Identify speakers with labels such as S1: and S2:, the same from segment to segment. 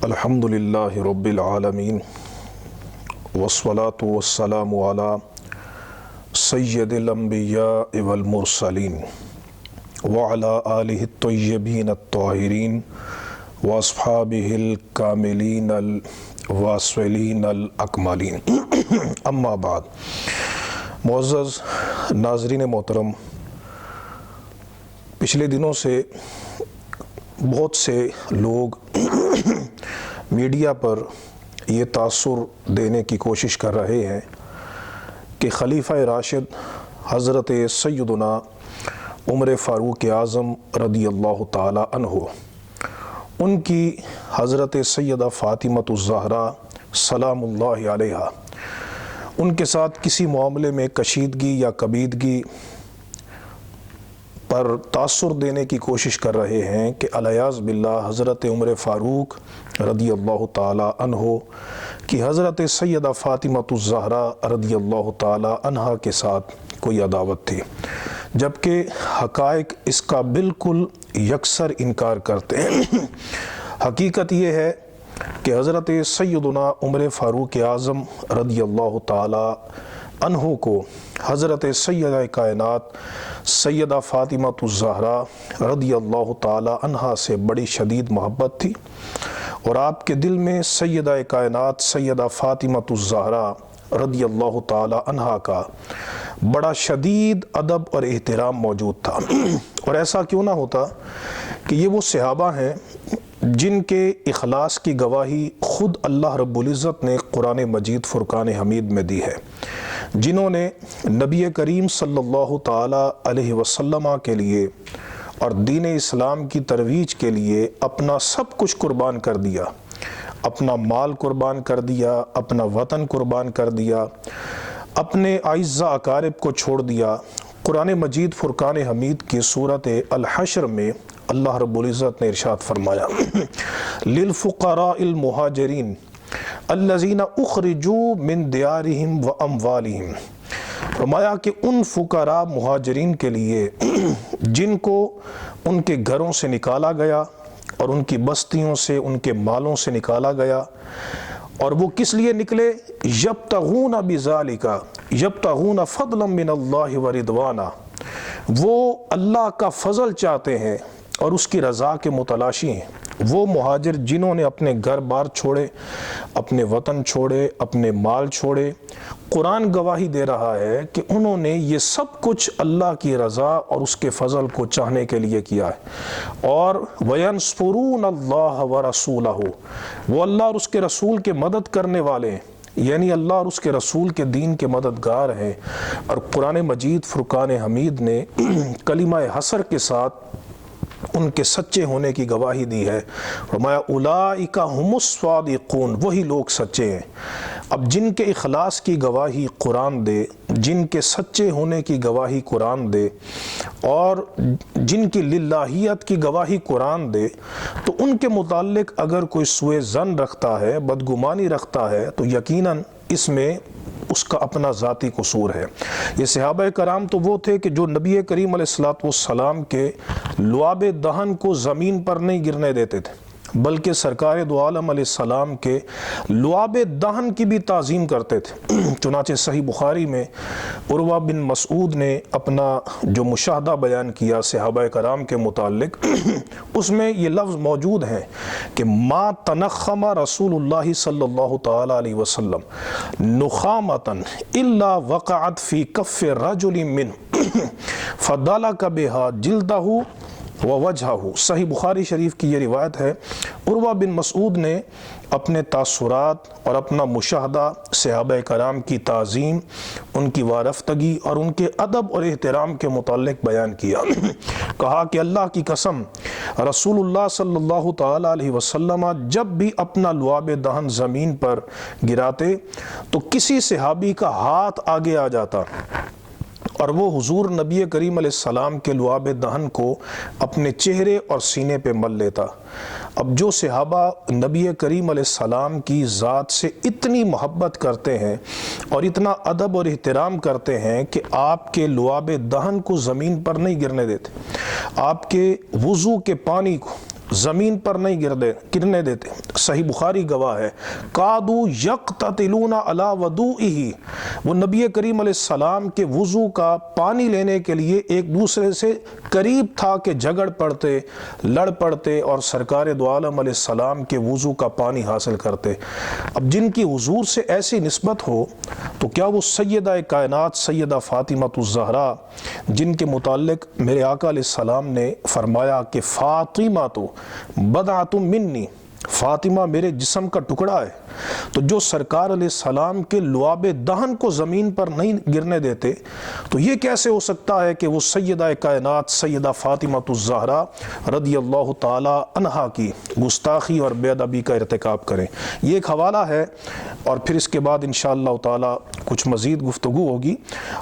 S1: الحمدللہ رب العالمین والصلاة والسلام علی سید الانبیاء والمرسلین وعلی آلہ الطیبین الطاہرین واصحابہ الکاملین الواصلین الاکملین اما بعد۔ معزز ناظرین محترم، پچھلے دنوں سے بہت سے لوگ میڈیا پر یہ تاثر دینے کی کوشش کر رہے ہیں کہ خلیفہ راشد حضرت سیدنا عمر فاروق اعظم رضی اللہ تعالی عنہ، ان کی حضرت سیدہ فاطمۃ الزہرا سلام اللہ علیہا، ان کے ساتھ کسی معاملے میں کشیدگی یا کبیدگی پر تاثر دینے کی کوشش کر رہے ہیں کہ الیاذ باللہ حضرت عمر فاروق رضی اللہ تعالی عنہ کی حضرت سیدہ فاطمۃ الزہرا رضی اللہ تعالی عنہا کے ساتھ کوئی عداوت تھی، جبکہ حقائق اس کا بالکل یکسر انکار کرتے ہیں۔ حقیقت یہ ہے کہ حضرت سیدنا عمر فاروق اعظم رضی اللہ تعالی عنہ کو حضرت سیدہ کائنات سیدہ فاطمۃ الزہرا رضی اللہ تعالی عنہا سے بڑی شدید محبت تھی، اور آپ کے دل میں سیدہ کائنات سیدہ فاطمۃ الزہرا رضی اللہ تعالی عنہا کا بڑا شدید ادب اور احترام موجود تھا۔ اور ایسا کیوں نہ ہوتا کہ یہ وہ صحابہ ہیں جن کے اخلاص کی گواہی خود اللہ رب العزت نے قرآن مجید فرقان حمید میں دی ہے، جنہوں نے نبی کریم صلی اللہ تعالی علیہ وسلم کے لیے اور دین اسلام کی ترویج کے لیے اپنا سب کچھ قربان کر دیا، اپنا مال قربان کر دیا، اپنا وطن قربان کر دیا، اپنے اعزاء اقارب کو چھوڑ دیا۔ قرآن مجید فرقان حمید کی سورۃ الحشر میں اللہ رب العزت نے ارشاد فرمایا، للفقراء المہاجرین الذین اخرجوا من دیارہم و اموالہم، فرمایا کہ ان فقراء مہاجرین کے لیے جن کو ان کے گھروں سے نکالا گیا اور ان کی بستیوں سے، ان کے مالوں سے نکالا گیا، اور وہ کس لیے نکلے؟ یبتغون بذالک یبتغون فضلا من اللہ ورضوانا، وہ اللہ کا فضل چاہتے ہیں اور اس کی رضا کے متلاشی ہیں۔ وہ مہاجر جنہوں نے اپنے گھر بار چھوڑے، اپنے وطن چھوڑے، اپنے مال چھوڑے، قرآن گواہی دے رہا ہے کہ انہوں نے یہ سب کچھ اللہ کی رضا اور اس کے فضل کو چاہنے کے لیے کیا ہے۔ اور وَيَنْصُرُونَ اللَّهَ وَرَسُولَهُ، وہ اللہ اور اس کے رسول کے مدد کرنے والے ہیں، یعنی اللہ اور اس کے رسول کے دین کے مددگار ہیں۔ اور قرآن مجید فرقان حمید نے کلمہ حسر کے ساتھ ان کے سچے ہونے کی گواہی دی ہے، فرمایا اولئک ھم الصادقون، وہی لوگ سچے ہیں۔ اب جن کے اخلاص کی گواہی قرآن دے، جن کے سچے ہونے کی گواہی قرآن دے، اور جن کی للہیت کی گواہی قرآن دے، تو ان کے متعلق اگر کوئی سوء ظن رکھتا ہے، بدگمانی رکھتا ہے، تو یقیناً اس میں اس کا اپنا ذاتی قصور ہے۔ یہ صحابہ کرام تو وہ تھے کہ جو نبی کریم علیہ السلام کے لعاب دہن کو زمین پر نہیں گرنے دیتے تھے، بلکہ سرکار دو عالم علیہ السلام کے لعاب دہن کی بھی تعظیم کرتے تھے۔ چنانچہ صحیح بخاری میں عروہ بن مسعود نے اپنا جو مشاہدہ بیان کیا صحابہ کرام کے متعلق، اس میں یہ لفظ موجود ہے کہ ما تنخم رسول اللہ صلی اللہ تعالی علیہ وسلم نخامتن الا وقعت فی کف رجل منہ فدلک بہا جلدہ ووجہہ۔ صحیح بخاری شریف کی یہ روایت ہے۔ عروہ بن مسعود نے اپنے تاثرات اور اپنا مشاہدہ صحابہ کرام کی تعظیم، ان کی وارفتگی اور ان کے ادب اور احترام کے متعلق بیان کیا۔ کہا کہ اللہ کی قسم، رسول اللہ صلی اللہ تعالی علیہ وسلم جب بھی اپنا لعاب دہن زمین پر گراتے تو کسی صحابی کا ہاتھ آگے آ جاتا اور وہ حضور نبی کریم علیہ السلام کے لعاب دہن کو اپنے چہرے اور سینے پہ مل لیتا۔ اب جو صحابہ نبی کریم علیہ السلام کی ذات سے اتنی محبت کرتے ہیں اور اتنا ادب اور احترام کرتے ہیں کہ آپ کے لعاب دہن کو زمین پر نہیں گرنے دیتے، آپ کے وضو کے پانی کو زمین پر نہیں گرنے دیتے۔ صحیح بخاری گواہ ہے، قادو یقتتلون علی وضوئہ، وہ نبی کریم علیہ السلام کے وضو کا پانی لینے کے لیے ایک دوسرے سے قریب تھا کہ جھگڑ پڑتے، لڑ پڑتے اور سرکار دو عالم علیہ السلام کے وضو کا پانی حاصل کرتے۔ اب جن کی حضور سے ایسی نسبت ہو تو کیا وہ سیدہ کائنات سیدہ فاطمہ الزہرا، جن کے متعلق میرے آقا علیہ السلام نے فرمایا کہ فاطمہ تو بضعۃ منی، فاطمہ میرے جسم کا ٹکڑا ہے، تو جو سرکار علیہ السلام کے لعاب دہن کو زمین پر نہیں گرنے دیتے، تو یہ کیسے ہو سکتا ہے کہ وہ سیدہ کائنات سیدہ فاطمہ الزہرا رضی اللہ تعالی عنہا کی گستاخی اور بے ادبی کا ارتکاب کریں۔ یہ ایک حوالہ ہے، اور پھر اس کے بعد انشاءاللہ تعالی کچھ مزید گفتگو ہوگی۔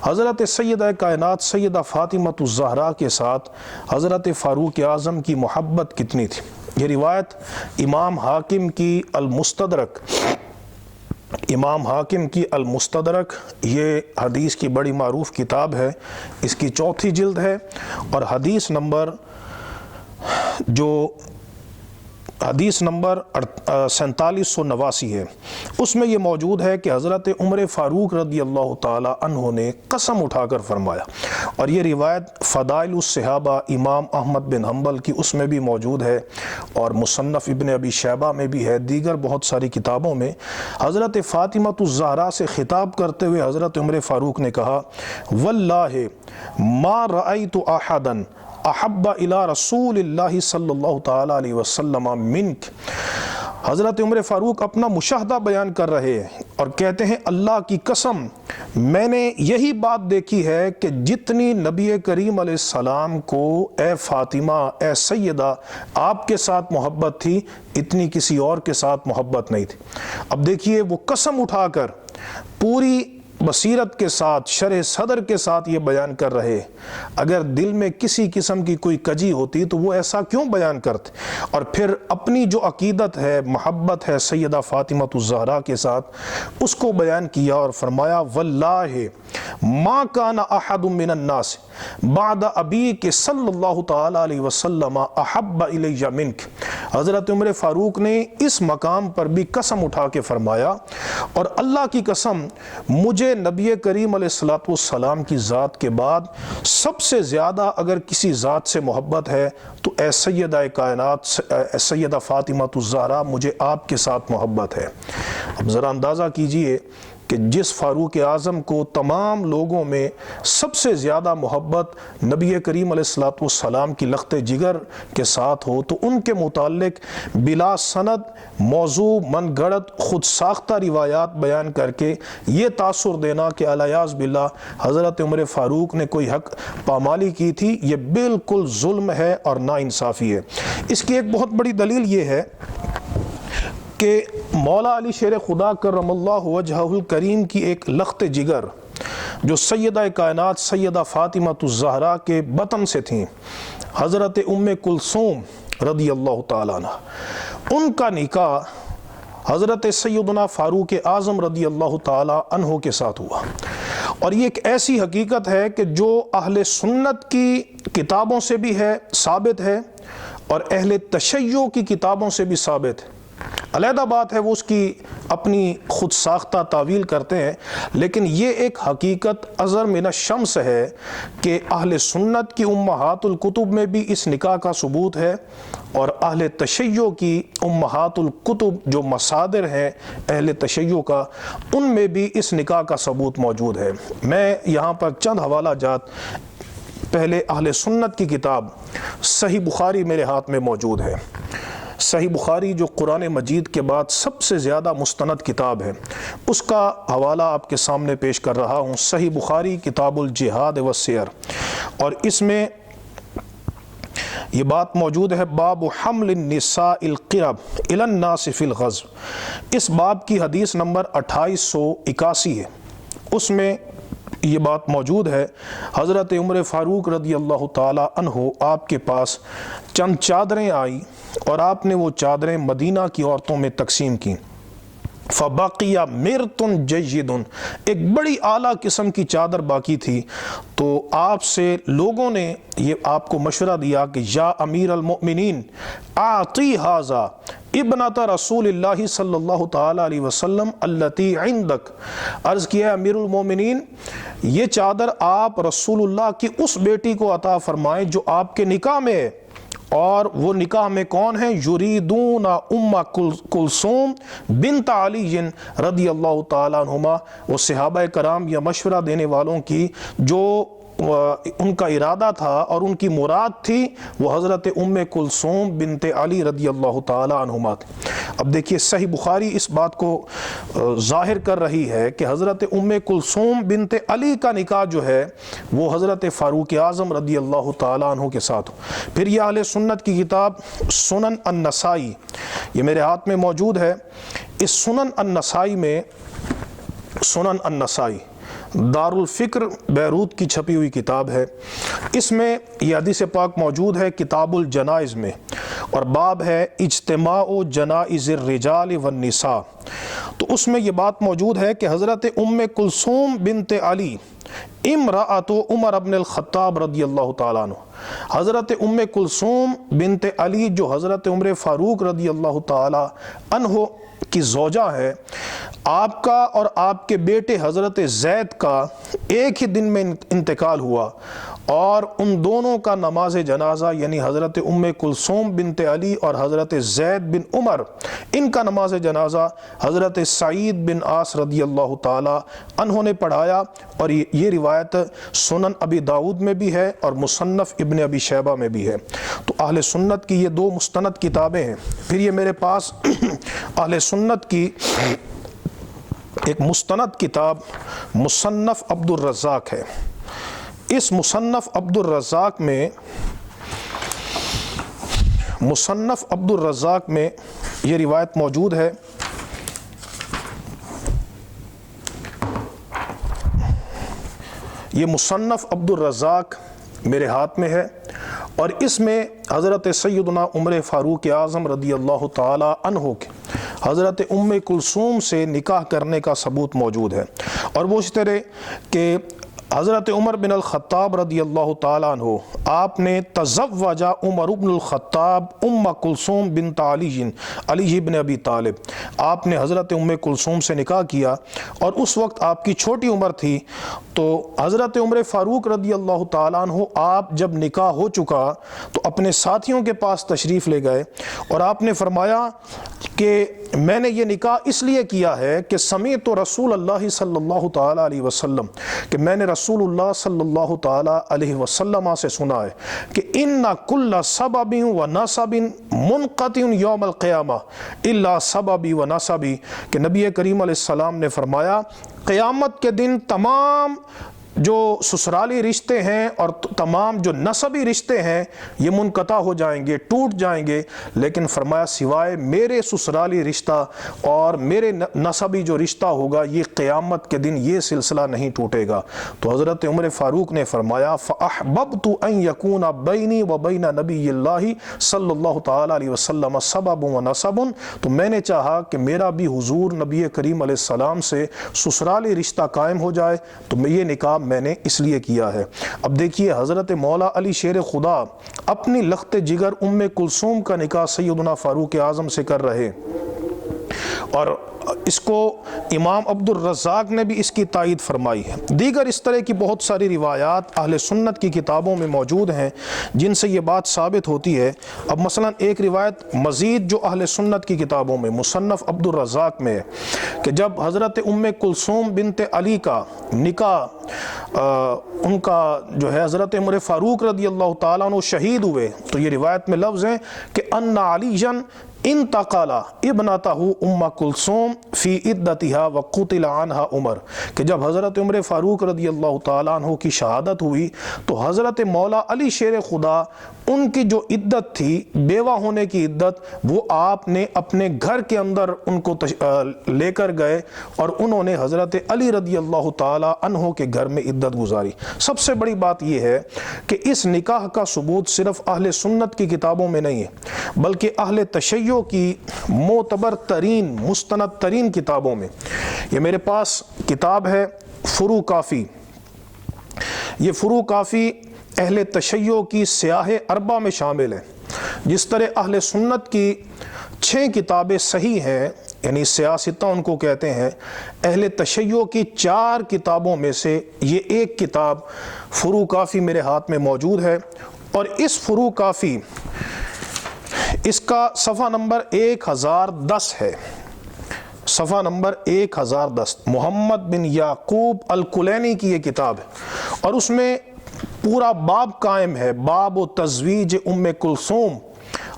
S1: حضرت سیدہ کائنات سیدہ فاطمہ الزہرا کے ساتھ حضرت فاروق اعظم کی محبت کتنی تھی، یہ روایت امام حاکم کی المستدرک، امام حاکم کی المستدرک، یہ حدیث کی بڑی معروف کتاب ہے، اس کی 4 جلد ہے، اور حدیث نمبر 4789 ہے۔ اس میں یہ موجود ہے کہ حضرت عمر فاروق رضی اللہ تعالی عنہ نے قسم اٹھا کر فرمایا، اور یہ روایت فضائل الصحابہ امام احمد بن حنبل کی اس میں بھی موجود ہے، اور مصنف ابن ابی شیبہ میں بھی ہے، دیگر بہت ساری کتابوں میں۔ حضرت فاطمہ الزہرا سے خطاب کرتے ہوئے حضرت عمر فاروق نے کہا، واللہ ما رأیت احدا احب الی رسول اللہ صلی اللہ تعالی علیہ وسلم منک۔ حضرت عمر فاروق اپنا مشاہدہ بیان کر رہے ہیں اور کہتے ہیں، اللہ کی قسم میں نے یہی بات دیکھی ہے کہ جتنی نبی کریم علیہ السلام کو اے فاطمہ اے سیدہ آپ کے ساتھ محبت تھی، اتنی کسی اور کے ساتھ محبت نہیں تھی۔ اب دیکھیے وہ قسم اٹھا کر پوری بصیرت کے ساتھ شرح صدر کے ساتھ یہ بیان کر رہے، اگر دل میں کسی قسم کی کوئی کجی ہوتی تو وہ ایسا کیوں بیان کرتے، اور پھر اپنی جو عقیدت ہے محبت ہے سیدہ فاطمہ الزہرا کے ساتھ اس کو بیان کیا اور فرمایا، واللہ ما کان احد من الناس بعد ابیک صلی اللہ تعالی علیہ وسلم احب الی منک۔ حضرت عمر فاروق نے اس مقام پر بھی قسم اٹھا کے فرمایا، اور اللہ کی قسم مجھے نبی کریم علیہ السلام کی ذات کے بعد سب سے زیادہ اگر کسی ذات سے محبت ہے تو اے سیدہ کائنات سیدہ فاطمہ الزہرا، مجھے آپ کے ساتھ محبت ہے۔ اب ذرا اندازہ کیجئے کہ جس فاروق اعظم کو تمام لوگوں میں سب سے زیادہ محبت نبی کریم علیہ السلام کی لخت جگر کے ساتھ ہو، تو ان کے متعلق بلا سند موضوع من گڑت خود ساختہ روایات بیان کر کے یہ تاثر دینا کہ الیاذ باللہ حضرت عمر فاروق نے کوئی حق پامالی کی تھی، یہ بالکل ظلم ہے اور ناانصافی ہے۔ اس کی ایک بہت بڑی دلیل یہ ہے کہ مولا علی شیر خدا کرم اللہ وجہہ الکریم کی ایک لخت جگر جو سیدہ کائنات سیدہ فاطمہ الزہرا کے بطن سے تھیں، حضرت ام کلثوم رضی اللہ تعالیٰ عنہ، ان کا نکاح حضرت سیدنا فاروق اعظم رضی اللہ تعالیٰ عنہ کے ساتھ ہوا، اور یہ ایک ایسی حقیقت ہے کہ جو اہل سنت کی کتابوں سے بھی ہے ثابت ہے اور اہل تشیع کی کتابوں سے بھی ثابت ہے۔ علیحدہ بات ہے وہ اس کی اپنی خود ساختہ تعویل کرتے ہیں، لیکن یہ ایک حقیقت ازر من الشمس ہے کہ اہل سنت کی امہات الکتب میں بھی اس نکاح کا ثبوت ہے، اور اہل تشیع کی امہات الکتب جو مصادر ہیں اہل تشیع کا، ان میں بھی اس نکاح کا ثبوت موجود ہے۔ میں یہاں پر چند حوالہ جات، پہلے اہل سنت کی کتاب صحیح بخاری میرے ہاتھ میں موجود ہے۔ صحیح بخاری جو قرآن مجید کے بعد سب سے زیادہ مستند کتاب ہے، اس کا حوالہ آپ کے سامنے پیش کر رہا ہوں۔ صحیح بخاری کتاب الجہاد والسیر، اور اس میں یہ بات موجود ہے، باب حمل النساء القرب الی الناس فی الغزو، اس باب کی حدیث نمبر 2881 ہے۔ اس میں یہ بات موجود ہے، حضرت عمر فاروق رضی اللہ تعالی عنہ آپ کے پاس چند چادریں آئیں اور آپ نے وہ چادریں مدینہ کی عورتوں میں تقسیم کیں، فبقی مرتن جیدن، ایک بڑی اعلیٰ قسم کی چادر باقی تھی۔ تو آپ سے لوگوں نے یہ آپ کو مشورہ دیا کہ یا امیر المؤمنین اعطی ھذا ابنۃ رسول اللہ صلی اللہ تعالیٰ علیہ وسلم التی عندک، عرض کیا امیر المومنین یہ چادر آپ رسول اللہ کی اس بیٹی کو عطا فرمائیں جو آپ کے نکاح میں ہے، اور وہ نکاح میں کون ہیں؟ یریدون ام کلثوم بنت علی رضی اللہ تعالیٰ عنہما، وہ صحابہ کرام یا مشورہ دینے والوں کی جو ان کا ارادہ تھا اور ان کی مراد تھی وہ حضرت ام کلثوم بنت علی رضی اللہ تعالی عنہما تھی۔ اب دیکھیے صحیح بخاری اس بات کو ظاہر کر رہی ہے کہ حضرت ام کلثوم بنت علی کا نکاح جو ہے وہ حضرت فاروق اعظم رضی اللہ تعالی عنہ کے ساتھ ہو۔ پھر یہ اہل سنت کی کتاب سنن النسائی، یہ میرے ہاتھ میں موجود ہے، اس سنن النسائی میں، سنن النسائی دار الفکر بیروت کی چھپی ہوئی کتاب ہے، اس میں یہ حدیث پاک موجود ہے کتاب الجنائز میں، اور باب ہے اجتماع جنائز الرجال والنساء۔ تو اس میں یہ بات موجود ہے کہ حضرت ام کلثوم بنت علی امرأۃ عمر بن الخطاب رضی اللہ تعالیٰ عنہ، حضرت ام کلثوم بنت علی جو حضرت عمر فاروق رضی اللہ تعالیٰ عنہ کی زوجہ ہے، آپ کا اور آپ کے بیٹے حضرت زید کا ایک ہی دن میں انتقال ہوا، اور ان دونوں کا نماز جنازہ یعنی حضرت ام کلثوم بنت علی اور حضرت زید بن عمر، ان کا نماز جنازہ حضرت سعید بن عاص رضی اللہ تعالی عنہ نے پڑھایا، اور یہ روایت سنن ابی داؤد میں بھی ہے اور مصنف ابن ابی شیبہ میں بھی ہے۔ تو اہل سنت کی یہ دو مستند کتابیں ہیں۔ پھر یہ میرے پاس اہل سنت کی ایک مستند کتاب مصنف عبد الرزاق ہے۔ اس مصنف عبد الرزاق میں، مصنف عبد الرزاق میں یہ روایت موجود ہے، یہ مصنف عبد الرزاق میرے ہاتھ میں ہے، اور اس میں حضرت سیدنا عمر فاروق اعظم رضی اللہ تعالی عنہ کے حضرت ام کلثوم سے نکاح کرنے کا ثبوت موجود ہے، اور وہ اس طرح کہ حضرت عمر بن الخطاب رضی اللہ تعالیٰ عنہ آپ نے تزوج عمر بن الخطاب ام کلثوم بنت علی بن ابی طالب، آپ نے حضرت ام کلثوم سے نکاح کیا، اور اس وقت آپ کی چھوٹی عمر تھی۔ تو حضرت عمر فاروق رضی اللہ تعالیٰ عنہ آپ جب نکاح ہو چکا تو اپنے ساتھیوں کے پاس تشریف لے گئے، اور آپ نے فرمایا کہ میں نے یہ نکاح اس لیے کیا ہے کہ سمیعت رسول اللہ صلی اللہ تعالیٰ علیہ وسلم، کہ میں نے رسول اللہ صلی اللہ تعالیٰ علیہ وسلم سے سنا ہے کہ ان کل سبب و نسب منقطع یوم القیامہ الا سببی و نسبی، کہ نبی کریم علیہ السلام نے فرمایا قیامت کے دن تمام جو سسرالی رشتے ہیں اور تمام جو نسبی رشتے ہیں یہ منقطع ہو جائیں گے، ٹوٹ جائیں گے، لیکن فرمایا سوائے میرے سسرالی رشتہ اور میرے نسبی جو رشتہ ہوگا یہ قیامت کے دن یہ سلسلہ نہیں ٹوٹے گا۔ تو حضرت عمر فاروق نے فرمایا فَأَحْبَبْتُ أَن يَكُونَ بَيْنِي وَبَيْنَ نَبِيِّ اللَّهِ صلی اللہ تعالیٰ علیہ وسلم سبب و نسب، تو میں نے چاہا کہ میرا بھی حضور نبی کریم علیہ السلام سے سسرالی رشتہ قائم ہو جائے، تو میں یہ نکاح میں نے اس لیے کیا ہے۔ اب دیکھیے حضرت مولا علی شیر خدا اپنی لخت جگر ام کلثوم کا نکاح سیدنا فاروق اعظم سے کر رہے، اور اس کو امام عبد الرزاق نے بھی اس کی تائید فرمائی ہے۔ دیگر اس طرح کی بہت ساری روایات اہل سنت کی کتابوں میں موجود ہیں جن سے یہ بات ثابت ہوتی ہے۔ اب مثلا ایک روایت مزید جو اہل سنت کی کتابوں میں مصنف عبد الرزاق میں ہے کہ جب حضرت ام کلثوم بنت علی کا نکاح ان کا جو ہے حضرت عمر فاروق رضی اللہ تعالیٰ عنہ شہید ہوئے، تو یہ روایت میں لفظ ہیں کہ ان علیًا انتقل ابنتہ ام کلثوم فی عدتها وقتل عنہا عمر، کہ جب حضرت عمر فاروق رضی اللہ تعالیٰ عنہ کی شہادت ہوئی تو حضرت مولا علی شیر خدا ان کی جو عدت تھی بیوہ ہونے کی عدت، وہ آپ نے اپنے گھر کے اندر ان کو لے کر گئے اور انہوں نے حضرت علی رضی اللہ تعالی عنہ کے گھر میں عدت گزاری۔ سب سے بڑی بات یہ ہے کہ اس نکاح کا ثبوت صرف اہل سنت کی کتابوں میں نہیں ہے بلکہ اہل تشیع کی معتبر ترین مستند ترین کتابوں میں۔ یہ میرے پاس کتاب ہے فروع کافی۔ یہ فروع کافی اہل تشیع کی سیاہ اربع میں شامل ہے۔ جس طرح اہل سنت کی 6 کتابیں صحیح ہیں، یعنی سیاستہ ان کو کہتے ہیں، اہل تشیع کی 4 کتابوں میں سے یہ ایک کتاب فروع کافی میرے ہاتھ میں موجود ہے۔ اور اس فروع کافی، اس کا صفحہ نمبر 1010 ہے، صفحہ نمبر 1010، محمد بن یعقوب الکلینی کی یہ کتاب ہے، اور اس میں پورا باب قائم ہے، باب و تزویج ام کلثوم،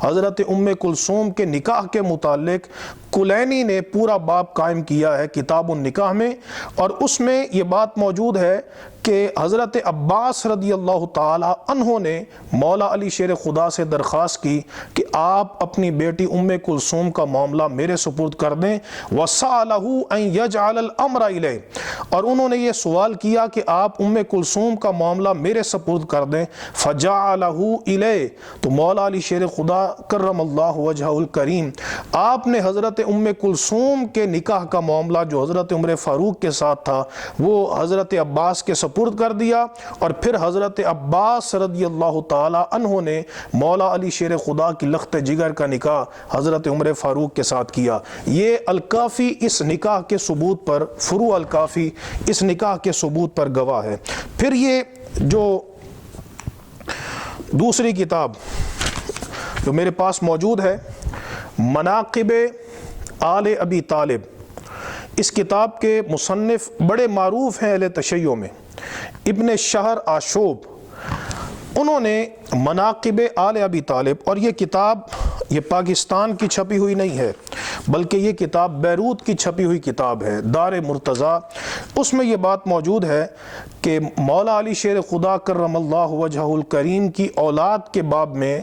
S1: حضرت ام کلثوم کے نکاح کے متعلق کلینی نے پورا باب قائم کیا ہے کتاب النکاح میں۔ اور اس میں یہ بات موجود ہے کہ حضرت عباس رضی اللہ تعالی عنہ نے مولا علی شیر خدا سے درخواست کی کہ آپ اپنی بیٹی ام کلثوم کا معاملہ میرے سپرد کر دیں، وَسَأَلَهُ أَن يَجْعَلَ الْأَمْرَ إِلَيْهِ، اور انہوں نے یہ سوال کیا کہ آپ ام کلثوم کا معاملہ میرے سپرد کر دیں، فَجَعَلَهُ إِلَيْهِ، تو مولا علی شیر خدا کرم اللہ وجہہ الکریم آپ نے حضرت ام کلثوم کے نکاح کا معاملہ جو حضرت عمر فاروق کے ساتھ تھا وہ حضرت عباس کے سپرد کر دیا، اور پھر حضرت عباس رضی اللہ تعالی عنہ نے مولا علی شیر خدا کی لخت جگر کا نکاح حضرت عمر فاروق کے ساتھ کیا۔ یہ الکافی اس نکاح کے ثبوت پر، فروع الکافی اس نکاح کے ثبوت پر گواہ ہے۔ پھر یہ جو دوسری کتاب جو میرے پاس موجود ہے، مناقب آل ابی طالب، اس کتاب کے مصنف بڑے معروف ہیں اہل تشیع میں، ابن شہر آشوب، انہوں نے مناقب آل ابی طالب، اور یہ کتاب یہ پاکستان کی چھپی ہوئی نہیں ہے بلکہ یہ کتاب بیروت کی چھپی ہوئی کتاب ہے، دار مرتضیٰ۔ اس میں یہ بات موجود ہے کہ مولا علی شیر خدا کرم اللہ وجہہ الکریم کی اولاد کے باب میں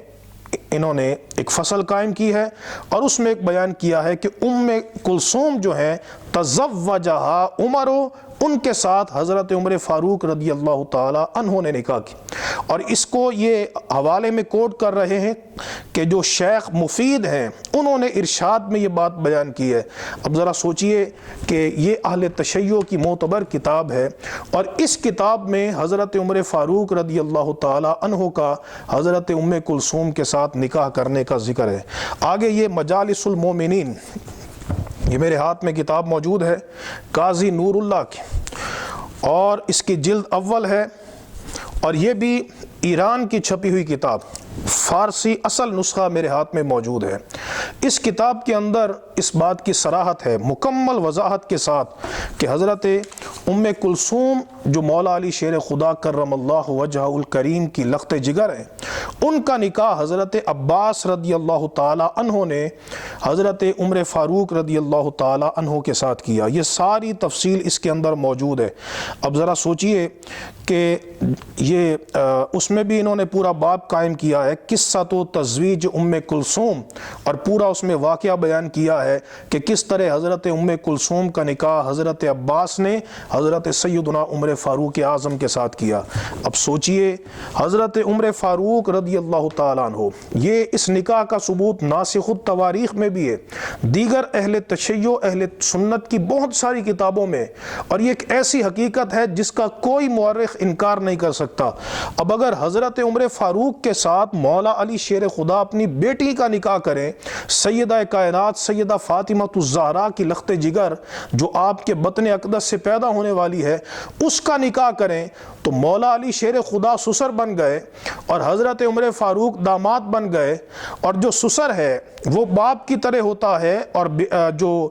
S1: انہوں نے ایک فصل قائم کی ہے، اور اس میں ایک بیان کیا ہے کہ ام کلثوم جو ہیں تزوجہا عمر، ان کے ساتھ حضرت عمر فاروق رضی اللہ تعالی عنہ نے نکاح کی۔ اور اس کو یہ حوالے میں کوٹ کر رہے ہیں کہ جو شیخ مفید ہیں انہوں نے ارشاد میں یہ بات بیان کی ہے۔ اب ذرا سوچئے کہ یہ اہل تشیع کی معتبر کتاب ہے، اور اس کتاب میں حضرت عمر فاروق رضی اللہ تعالی عنہ کا حضرت ام کلثوم کے ساتھ نکاح کرنے کا ذکر ہے۔ آگے یہ مجالس المومنین، یہ میرے ہاتھ میں کتاب موجود ہے قاضی نور اللہ کی، اور اس کی جلد اول ہے، اور یہ بھی ایران کی چھپی ہوئی کتاب، فارسی اصل نسخہ میرے ہاتھ میں موجود ہے۔ اس کتاب کے اندر اس بات کی صراحت ہے مکمل وضاحت کے ساتھ کہ حضرت ام کلثوم جو مولا علی شیر خدا کرم اللہ وجہہ الکریم کی لخت جگر ہیں، ان کا نکاح حضرت عباس رضی اللہ تعالی عنہ نے حضرت عمر فاروق رضی اللہ تعالی عنہ کے ساتھ کیا۔ یہ ساری تفصیل اس کے اندر موجود ہے۔ اب ذرا سوچئے کہ یہ اس میں بھی انہوں نے پورا باب قائم کیا ہے قصہ تو تزویج ام کلثوم، اور پورا اس میں واقعہ بیان کیا ہے کہ کس طرح حضرت ام کلثوم کا نکاح حضرت عباس نے حضرت سیدنا عمر فاروق اعظم کے ساتھ کیا۔ اب سوچئے حضرت عمر فاروق رضی اللہ تعالیٰ عنہ، یہ اس نکاح کا ثبوت ناسخ التواریخ میں بھی ہے، دیگر اہل تشیع اہل سنت کی بہت ساری کتابوں میں، اور یہ ایک ایسی حقیقت ہے جس کا کوئی مورخ انکار نہیں کر سکتا۔ اب اگر حضرت عمر فاروق کے ساتھ مولا علی شیر خدا اپنی بیٹی کا نکاح کریں، سیدہ کائنات سیدہ فاطمہ الزہرا کی لخت جگر جو آپ کے بطن اقدس سے پیدا ہونے والی ہے، اس کا نکاح کریں تو مولا علی شیر خدا سسر بن گئے اور حضرت عمر فاروق داماد بن گئے، اور جو سسر ہے وہ باپ کی طرح ہوتا ہے اور جو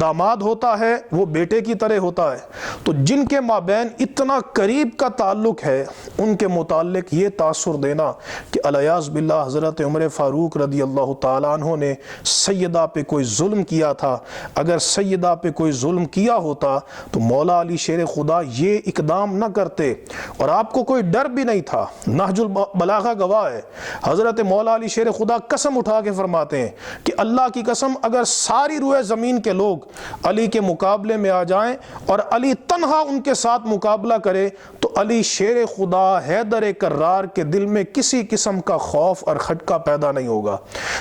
S1: داماد ہوتا ہے وہ بیٹے کی طرح ہوتا ہے۔ تو جن کے مابین اتنا قریب کا تعلق ہے ان کے متعلق یہ تاثر دینا کہ الیاذ باللہ حضرت عمر فاروق رضی اللہ تعالیٰ عنہ نے سیدہ پہ کوئی ظلم کیا تھا، اگر سیدہ پہ کوئی ظلم کیا ہوتا تو مولا علی شیر خدا یہ اقدام نہ کرتے، اور آپ کو کوئی ڈر بھی نہیں تھا۔ نہج البلاغہ بلاغہ گواہ ہے۔ حضرت مولا علی شیر خدا قسم اٹھا کے فرماتے ہیں کہ اللہ کی قسم اگر ساری روئے زمین کے لوگ علی کے مقابلے میں آ جائیں اور علی تنہا ان کے ساتھ مقابلہ کرے تو علی شیر خدا حیدر کرار کے دل میں کسی قسم کا خوف اور خٹکا پیدا نہیں ہوگا۔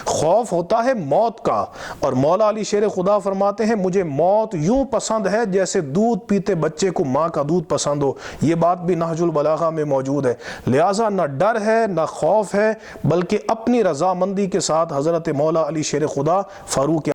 S1: خوف ہوتا ہے موت کا، اور مولا علی شیر خدا فرماتے ہیں مجھے موت یوں پسند ہے جیسے دودھ پیتے بچے کو ماں کا دودھ پسند ہو۔ یہ بات بھی نہج البلاغہ میں موجود ہے۔ لہٰذا نہ ڈر ہے نہ خوف ہے، بلکہ اپنی رضامندی کے ساتھ حضرت مولا علی شیر خدا فاروق